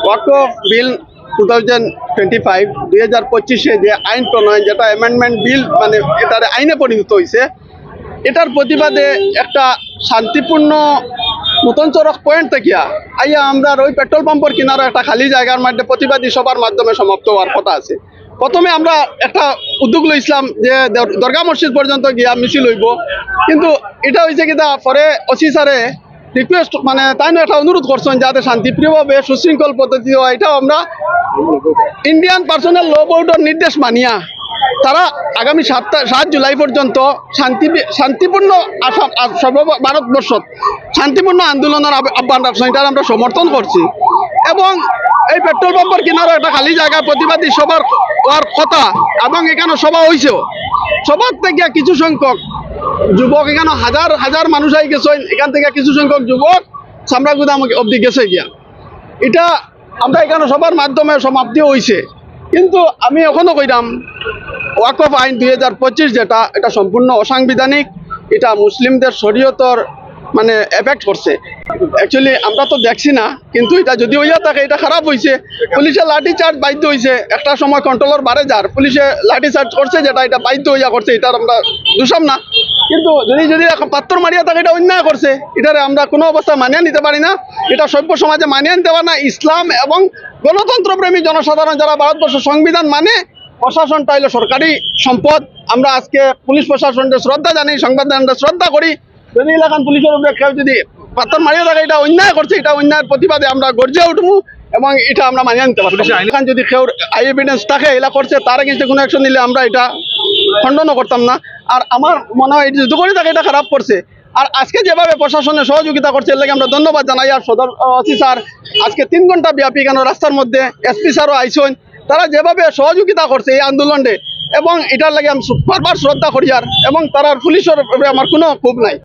ওয়াকফ বিল 2025 যে আইন প্রণয়ন, যেটা অ্যামেন্ডমেন্ট বিল মানে এটার আইনে পরিণত হয়েছে, এটার প্রতিবাদে একটা শান্তিপূর্ণ নতুন চরক পয়েন্ট থেকে আইয়া আমরা ওই পেট্রোল পাম্পের কিনারে একটা খালি জায়গার মধ্যে প্রতিবাদী সবার মাধ্যমে সমাপ্ত হওয়ার কথা আছে। প্রথমে আমরা একটা উদ্যোগ লইছিলাম যে দরগা মসজিদ পর্যন্ত গিয়া মিছিল হইব, কিন্তু এটা হয়েছে কিনা পরে ওসি স্যারে রিকোয়েস্ট মানে তাই একটা অনুরোধ করছেন যাতে শান্তিপ্রিয়ভাবে সুশৃঙ্খল পদ্ধতি হয়। এটাও আমরা ইন্ডিয়ান পার্সোনাল ল বোর্ডের নির্দেশ মানিয়া তারা আগামী 7 জুলাই পর্যন্ত শান্তিপূর্ণ ভারতবর্ষ শান্তিপূর্ণ আন্দোলনের আহ্বান রাখছেন। এটার আমরা সমর্থন করছি এবং এই পেট্রোল পাম্পের কিনারে একটা খালি জায়গায় প্রতিবাদী সবার হওয়ার কথা এবং এখানে সভা হয়েছেও। সবার থেকে কিছু সংখ্যক যুবক, এখানে হাজার হাজার মানুষ আই গেছেন, এখান থেকে কিছু সংখ্যক যুবক চামড়াগুদাম অবধি গেছে গিয়া। এটা আমরা এখানে সবার মাধ্যমে সমাপ্তি হয়েছে, কিন্তু আমি এখনো কইরাম ওয়াকফ আইন 2025 যেটা, এটা সম্পূর্ণ অসাংবিধানিক। এটা মুসলিমদের শরীয়তর মানে এফেক্ট করছে। অ্যাকচুয়ালি আমরা তো দেখছি না, কিন্তু এটা যদি হইয়া থাকে এটা খারাপ হয়েছে। পুলিশে লাঠি চার্জ বাধ্য হয়েছে, একটা সময় কন্ট্রোলের বাড়ে যার পুলিশে লাঠি চার্জ করছে, যেটা এটা বাধ্য হইয়া করছে, এটার আমরা দোষাম না। কিন্তু যদি পাত্তর মারিয়া থাকে এটা অন্যায় করছে, এটারে আমরা কোনো অবস্থা মানিয়ে নিতে পারি না। এটা সভ্য সমাজে মানিয়ে নিতে পারে না। ইসলাম এবং গণতন্ত্রপ্রেমী জনসাধারণ যারা ভারতবর্ষের সংবিধান মানে, প্রশাসনটা হইল সরকারি সম্পদ। আমরা আজকে পুলিশ প্রশাসনকে শ্রদ্ধা জানি, সংবিধানকে শ্রদ্ধা করি। যদি এলাকান পুলিশের উপরে কেউ যদি পাত্তর মারিয়া থাকে এটা অন্যায় করছে, এটা অন্যায়ের প্রতিবাদে আমরা গর্জে উঠবো এবং এটা আমরা মানিয়ে নিতে পারবো। এখান যদি কেউ আই এভিডেন্স থাকে এলা করছে, তার এগেইনস্টে কোনো অ্যাকশন নিলে আমরা এটা খণ্ডনও করতাম না। আর আমার মনে হয় যদি করে থাকে এটা খারাপ করছে। আর আজকে যেভাবে প্রশাসনের সহযোগিতা করছে এর লাগে আমরা ধন্যবাদ জানাই। আর সদর ওসি স্যার আজকে 3 ঘন্টা ব্যাপী কেন রাস্তার মধ্যে, এসপি স্যারও আইসেন, তারা যেভাবে সহযোগিতা করছে এই আন্দোলনে এবং এটার লাগে আমি বারবার শ্রদ্ধা করি। আর এবং তারা পুলিশের আমার কোনো ক্ষোভ নাই।